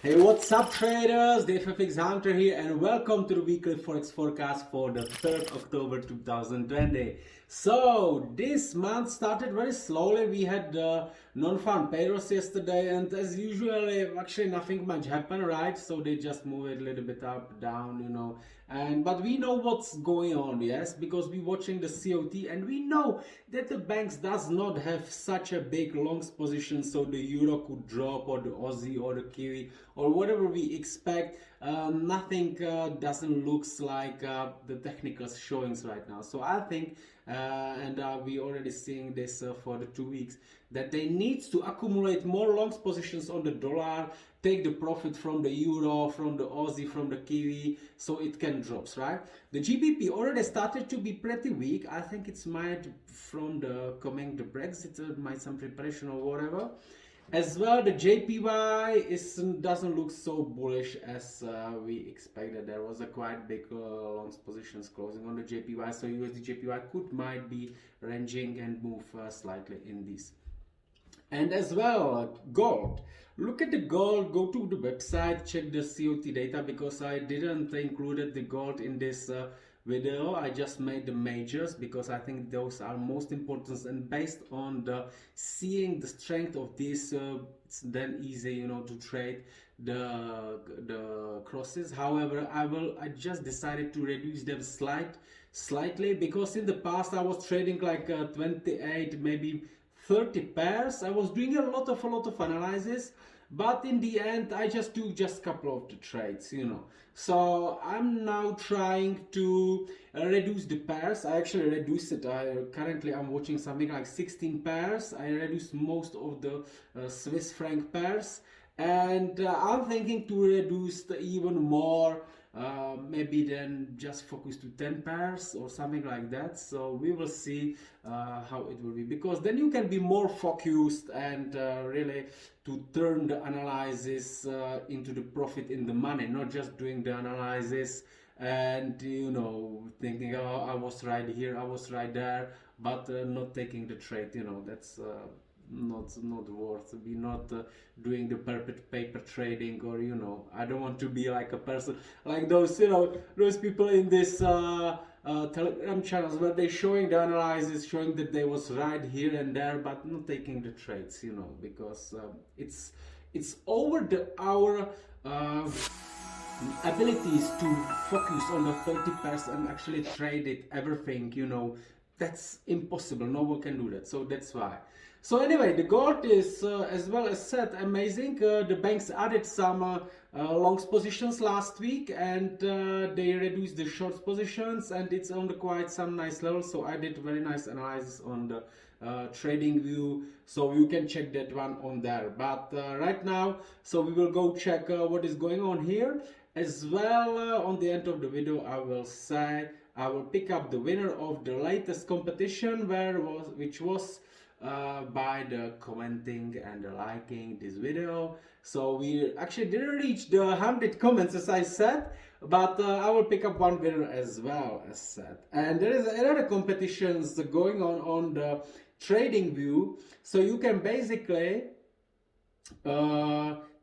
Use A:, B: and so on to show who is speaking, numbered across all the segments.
A: Hey, what's up traders? The FFX Hunter here and welcome to the weekly Forex forecast for the 3rd October 2020. So this month started very slowly. We had the non-farm payrolls yesterday and as usual actually nothing much happened, right? So they just move it a little bit up, down, but we know what's going on, yes, because we're watching the COT and we know that the banks does not have such a big longs position, so the euro could drop or the Aussie or the Kiwi or whatever we expect. Nothing doesn't looks like the technical showings right now. So I think we already seeing this for the 2 weeks, that they need to accumulate more longs positions on the dollar, take the profit from the euro, from the Aussie, from the Kiwi, so it can drops, right? The GBP already started to be pretty weak. I think it's might from the coming the Brexit, might some preparation or whatever. As well, the JPY doesn't look so bullish as we expected. There was a quite big longs positions closing on the JPY, so USD JPY might be ranging and move slightly in this. And as well, gold. Look at the gold, go to the website, check the COT data, because I didn't include the gold in this video. I just made the majors because I think those are most important, and based on the seeing the strength of this, it's then easy, to trade the crosses. However, I just decided to reduce them slightly, because in the past I was trading like 28, maybe 30 pairs. I was doing a lot of analysis, but in the end I just do just couple of the trades, so I'm now trying to reduce the pairs. I actually reduced it. Currently I'm watching something like 16 pairs. I reduced most of the Swiss franc pairs, and I'm thinking to reduce even more, maybe then just focus to 10 pairs or something like that. So we will see how it will be, because then you can be more focused and really to turn the analysis into the profit in the money, not just doing the analysis and thinking, oh, I was right here, I was right there, but not taking the trade. That's not worth. We're not doing the perfect paper trading, or I don't want to be like a person like those those people in this Telegram channels where they showing the analysis, showing that they was right here and there, but not taking the trades, because it's over our abilities to focus on the 30% and actually trade it everything. That's impossible. No one can do that. So that's why. So anyway, the gold is as well as said amazing. The banks added some longs positions last week, and they reduced the shorts positions, and it's on the quite some nice level. So I did very nice analysis on the trading view, so you can check that one on there. But right now, so we will go check what is going on here as well. On the end of the video, I will pick up the winner of the latest competition, which was by the commenting and the liking this video. So we actually didn't reach the 100 comments as I said, but I will pick up one winner as well as said. And there is another competitions going on the trading view, so you can basically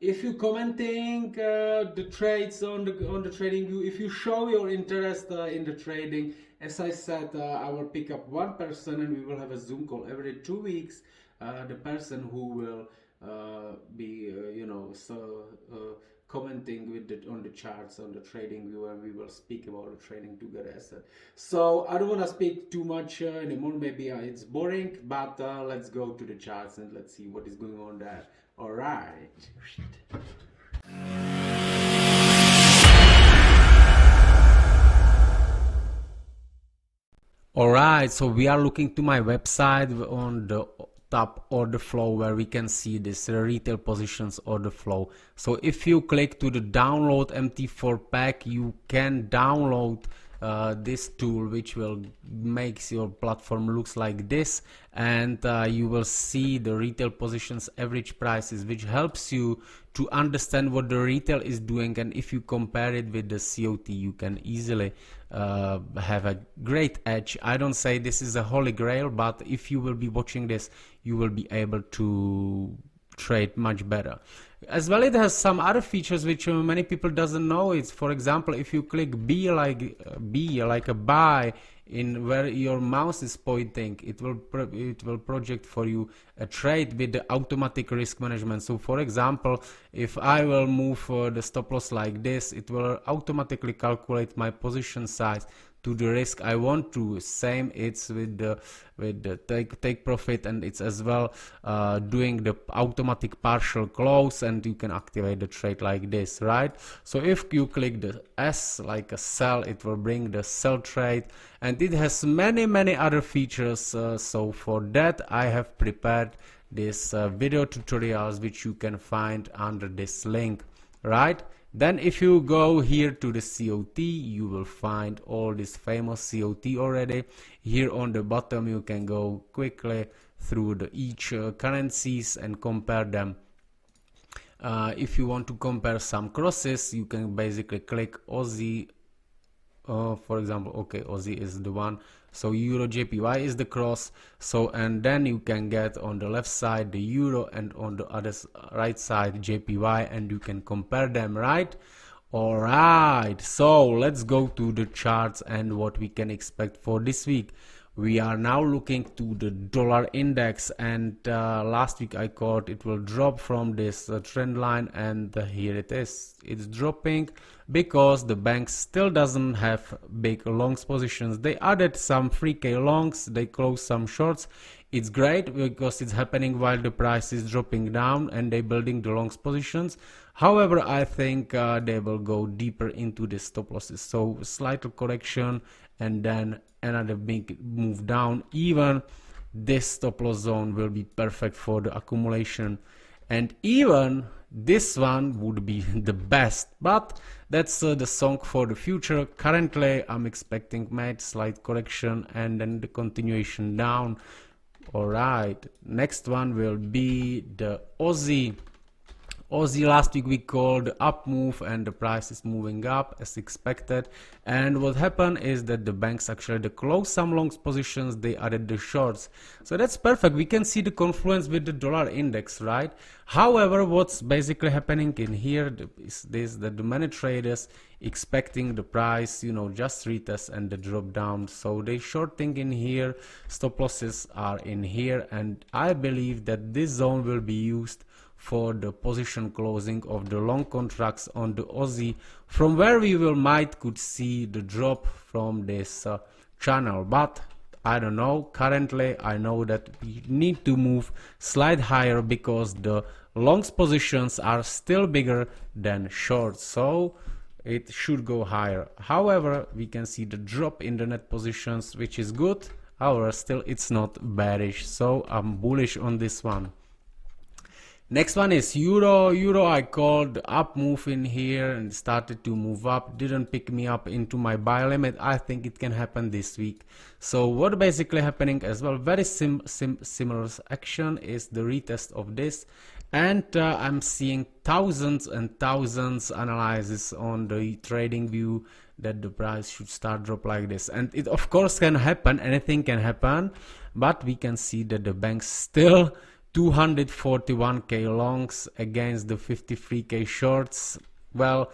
A: if you commenting the trades on the trading view, if you show your interest in the trading, as I said, I will pick up one person and we will have a Zoom call every 2 weeks. The person who will be commenting on the charts on the trading view, and we will speak about the trading together. So I don't want to speak too much anymore. Maybe it's boring, but let's go to the charts and let's see what is going on there. All right. Alright, so we are looking to my website on the top order flow, where we can see this retail positions order flow. So if you click to the download MT4 pack, you can download this tool, which will makes your platform looks like this, and you will see the retail positions average prices, which helps you to understand what the retail is doing. And if you compare it with the COT, you can easily have a great edge. I don't say this is a holy grail, but if you will be watching this, you will be able to trade much better. As well, it has some other features which many people doesn't know. It's, for example, if you click B like a buy in where your mouse is pointing, it will project for you a trade with the automatic risk management. So for example, if I will move the stop loss like this, it will automatically calculate my position size to the risk I want to. Same it's with the take profit, and it's as well doing the automatic partial close, and you can activate the trade like this, right? So if you click the S like a sell, it will bring the sell trade, and it has many other features. So for that I have prepared this video tutorials which you can find under this link, right? Then if you go here to the COT, you will find all this famous COT already. Here on the bottom you can go quickly through each currencies and compare them. If you want to compare some crosses, you can basically click Aussie. For example, okay, Aussie is the one, so Euro JPY is the cross. So, and then you can get on the left side the Euro, and on the other right side JPY, and you can compare them, right? All right, so let's go to the charts and what we can expect for this week. We are now looking to the dollar index, and last week I called it will drop from this trend line, and here it is. It's dropping because the bank still doesn't have big longs positions. They added some 3k longs, they closed some shorts. It's great because it's happening while the price is dropping down and they building the longs positions. However, I think they will go deeper into the stop losses. So slight correction and then another big move down. Even this stop loss zone will be perfect for the accumulation, and even this one would be the best, but that's the song for the future. Currently I'm expecting made slight correction and then the continuation down. All right, next one will be the Aussie. Last week we called up move, and the price is moving up as expected. And what happened is that the banks actually closed some longs positions, they added the shorts. So that's perfect. We can see the confluence with the dollar index, right? However, what's basically happening in here is this, that the many traders expecting the price, you know, just retest and the drop down. So they shorting in here, stop losses are in here, and I believe that this zone will be used for the position closing of the long contracts on the Aussie, from where we could see the drop from this channel. But I don't know, currently I know that we need to move slight higher because the longs positions are still bigger than shorts, so it should go higher. However, we can see the drop in the net positions, which is good. However, still it's not bearish, so I'm bullish on this one. Next one is Euro. I called up move in here and started to move up, didn't pick me up into my buy limit. I think it can happen this week. So what basically happening as well, very similar action is the retest of this, and I'm seeing thousands and thousands analysis on the trading view that the price should start drop like this. And it of course can happen, anything can happen, but we can see that the banks still 241k longs against the 53k shorts. Well,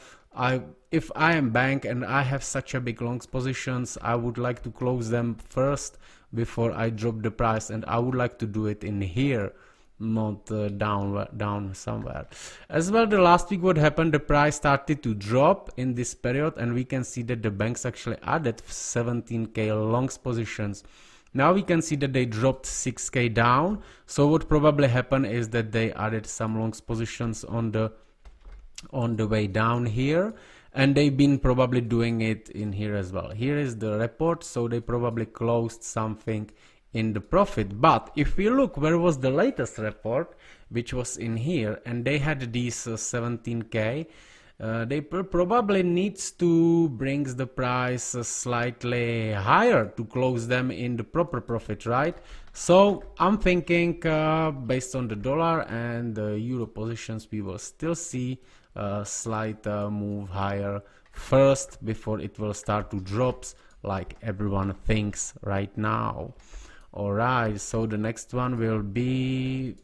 A: if I am bank and I have such a big longs positions, I would like to close them first before I drop the price, and I would like to do it in here, not down somewhere. As well, the last week what happened, the price started to drop in this period, and we can see that the banks actually added 17k longs positions. Now we can see that they dropped 6k down. So what probably happened is that they added some longs positions on the way down here, and they've been probably doing it in here as well. Here is the report, so they probably closed something in the profit. But if we look, where was the latest report, which was in here, and they had these 17k. They probably needs to bring the price slightly higher to close them in the proper profit, right? So I'm thinking based on the dollar and the euro positions, we will still see a slight move higher first before it will start to drop like everyone thinks right now. All right, so the next one will be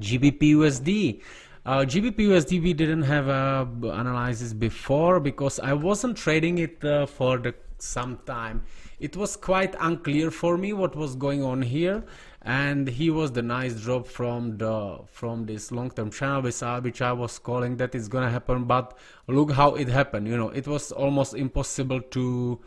A: GBP USD. GBP USD we didn't have analysis before because I wasn't trading it for some time. It was quite unclear for me what was going on here, and here was the nice drop from this long-term channel which I was calling that it's gonna happen. But look how it happened. You know, it was almost impossible to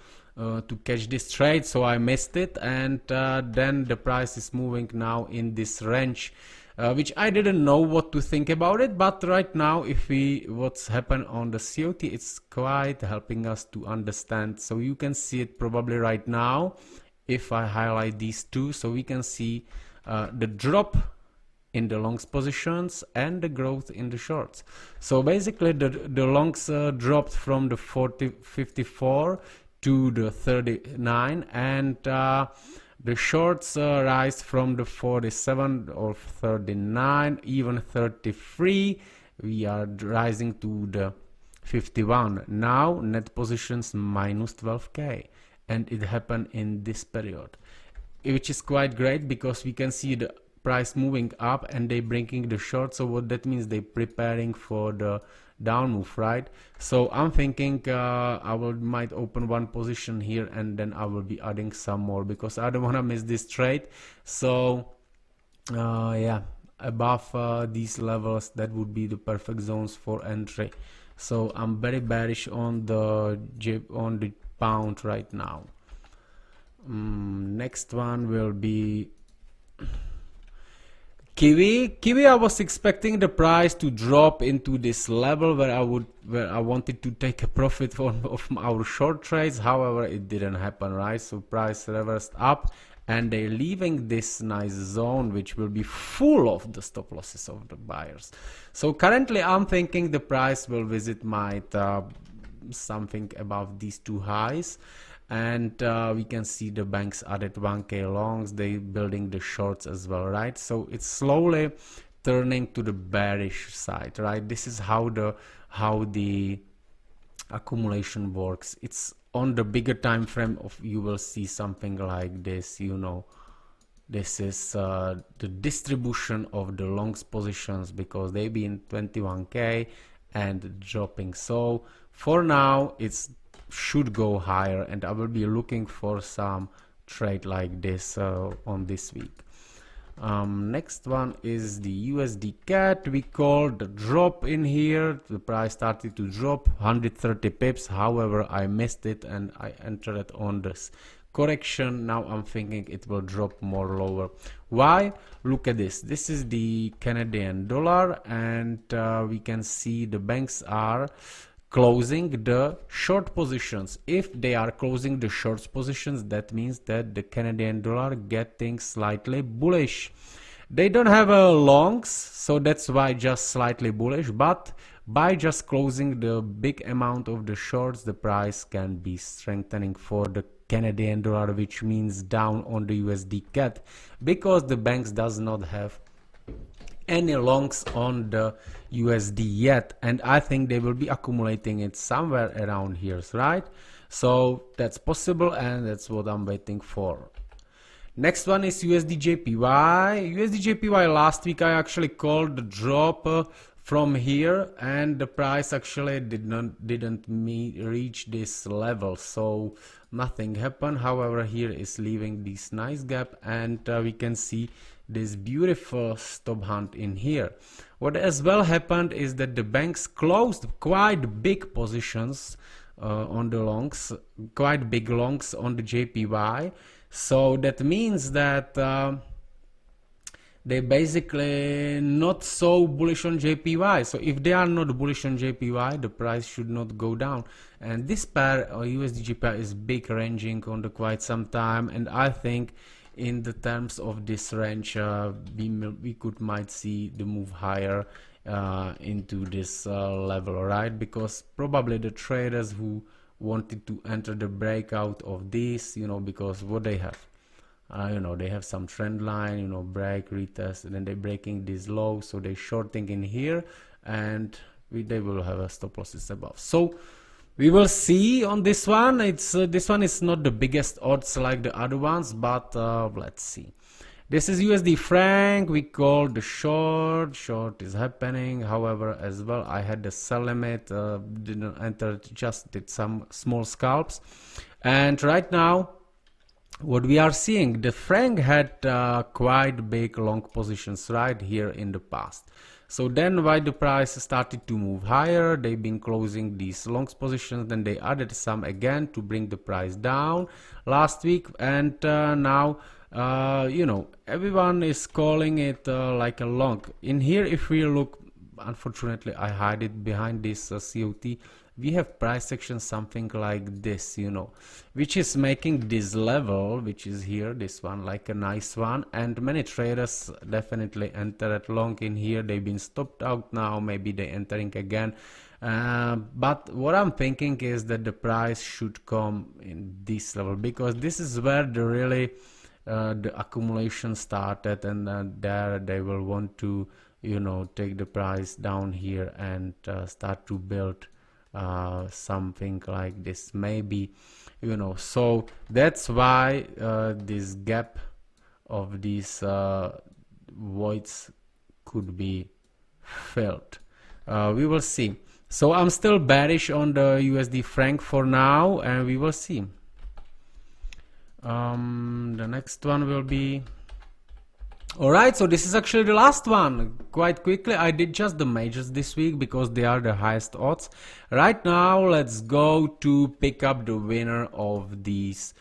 A: catch this trade, so I missed it, and then the price is moving now in this range, which I didn't know what to think about it. But right now, if we what's happened on the COT, it's quite helping us to understand. So you can see it probably right now if I highlight these two, so we can see the drop in the longs positions and the growth in the shorts. So basically the longs dropped from the 54 to the 39, and the shorts rise from the 47 or 39, even 33. We are rising to the 51. Now net positions minus 12k, and it happened in this period, which is quite great because we can see the price moving up and they bringing the short. So what that means, they preparing for the down move, right? So I'm thinking I might open one position here and then I will be adding some more because I don't want to miss this trade. So yeah, above these levels, that would be the perfect zones for entry. So I'm very bearish on the pound right now. Next one will be Kiwi. I was expecting the price to drop into this level where I wanted to take a profit of our short trades. However, it didn't happen, right? So price reversed up and they're leaving this nice zone which will be full of the stop losses of the buyers. So currently I'm thinking the price will visit something above these two highs. And we can see the banks added 1k longs, they building the shorts as well, right? So it's slowly turning to the bearish side, right? This is how the accumulation works. It's on the bigger time frame of, you will see something like this, you know. This is the distribution of the longs positions because they've been 21k and dropping. So for now it's should go higher, and I will be looking for some trade like this on this week. Next one is the USD CAD. We called the drop in here. The price started to drop 130 pips. However, I missed it and I entered it on this correction. Now I'm thinking it will drop more lower. Why? Look at this. This is the Canadian dollar, and we can see the banks are closing the short positions. If they are closing the short positions, that means that the Canadian dollar getting slightly bullish. They don't have a longs, so that's why just slightly bullish, but by just closing the big amount of the shorts, the price can be strengthening for the Canadian dollar, which means down on the USD CAD, because the banks does not have any longs on the USD yet, and I think they will be accumulating it somewhere around here, right? So that's possible, and that's what I'm waiting for. Next one is USD JPY. USD JPY, last week I actually called the drop from here, and the price actually didn't reach this level, so nothing happened. However, here is leaving this nice gap, and we can see this beautiful stop hunt in here. What as well happened is that the banks closed quite big positions on the longs, quite big longs on the JPY. So that means that they basically not so bullish on JPY. So if they are not bullish on JPY, the price should not go down. And this pair USD JPY is big, ranging on the quite some time, and I think in the terms of this range we might see the move higher into this level, right? Because probably the traders who wanted to enter the breakout of this, you know, because what they have, you know, they have some trend line, you know, break, retest, and then they're breaking this low, so they're shorting in here, and they will have a stop losses above. So we will see on this one. It's this one is not the biggest odds like the other ones, but let's see. This is USD franc. We call the short. Short is happening. However, as well, I had the sell limit. Didn't enter. Just did some small scalps. And right now, what we are seeing, the franc had quite big long positions right here in the past. So then why the price started to move higher, they've been closing these long positions, then they added some again to bring the price down last week, and now you know, everyone is calling it like a long. In here, if we look, unfortunately I hide it behind this COT, we have price action something like this, you know, which is making this level, which is here, this one, like a nice one, and many traders definitely enter at long in here. They've been stopped out now, maybe they entering again, but what I'm thinking is that the price should come in this level, because this is where the really the accumulation started, and there they will want to, you know, take the price down here and start to build something like this, maybe, you know. So that's why this gap of these voids could be filled. We will see. So I'm still bearish on the USD franc for now, and we will see. The next one will be, alright, so this is actually the last one. Quite quickly, I did just the majors this week because they are the highest odds. Right now, let's go to pick up the winner of these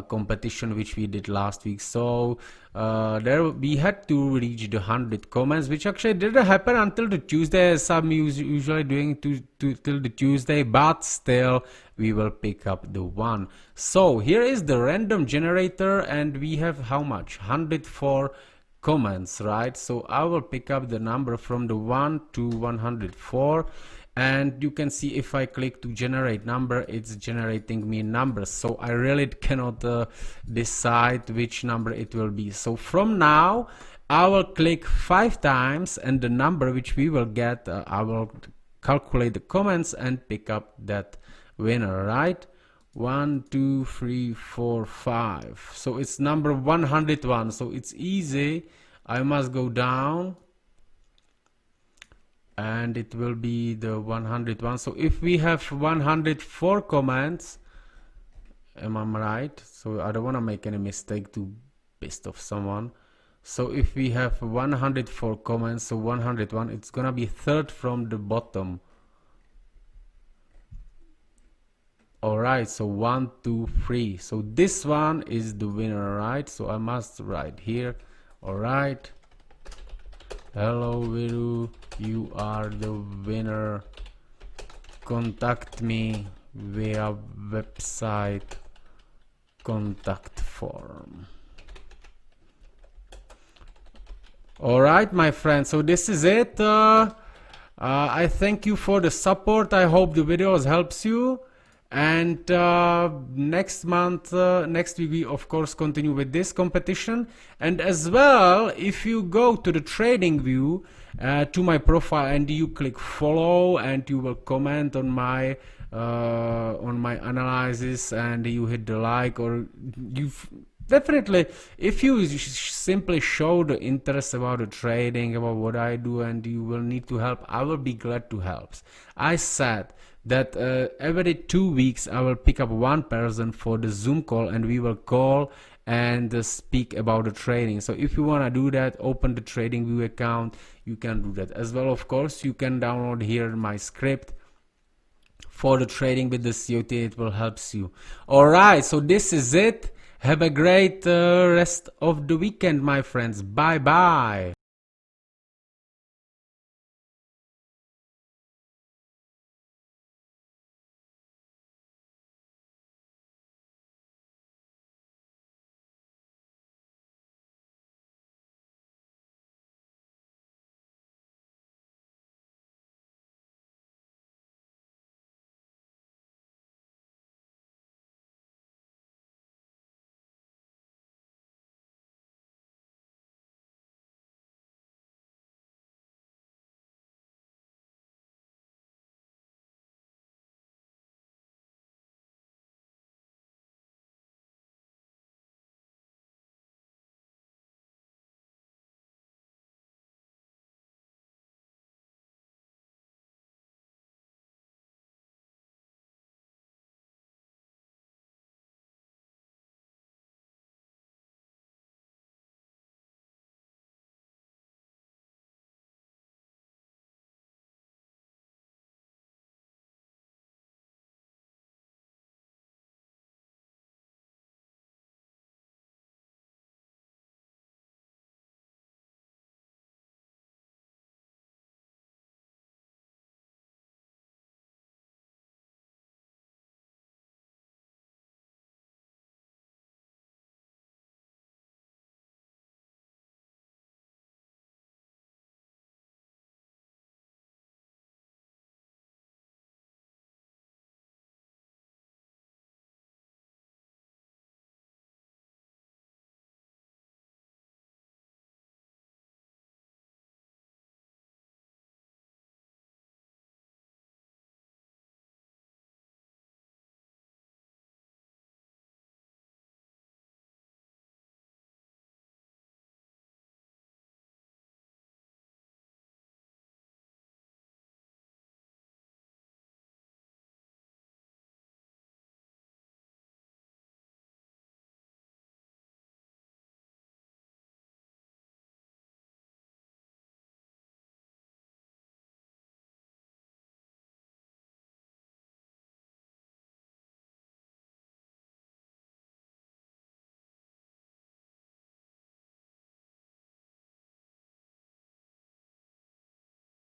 A: competition which we did last week. So there we had to reach the 100 comments, which actually didn't happen until the Tuesday, as I'm usually doing till the Tuesday, but still we will pick up the one. So here is the random generator, and we have how much? 104 comments, right? So I will pick up the number from the 1 to 104, and you can see if I click to generate number, it's generating me numbers. So I really cannot decide which number it will be. So from now I will click 5 times, and the number which we will get, I will calculate the comments and pick up that winner, right? 1 2 3 4 5. So it's number 101. So it's easy. I must go down, and it will be the 101. So if we have 104 comments, am I right? So I don't want to make any mistake to piss off someone. So if we have 104 comments, so 101, it's gonna be third from the bottom. Alright, so 1 2 3. So this one is the winner, right? So I must write here. Alright, hello Viru, you are the winner. Contact me via website contact form. Alright, my friend, so this is it. I thank you for the support. I hope the videos helps you. And next week we of course continue with this competition. And as well, if you go to the trading view to my profile and you click follow, and you will comment on my analysis, and you hit the like, or you definitely, if you simply show the interest about the trading, about what I do, and you will need to help, I will be glad to help. I said that every 2 weeks I will pick up one person for the Zoom call, and we will call and speak about the trading. So if you want to do that, open the trading view account, you can do that as well. Of course, you can download here my script for the trading with the COT. It will help you. Alright, so this is it. Have a great rest of the weekend, my friends. Bye bye.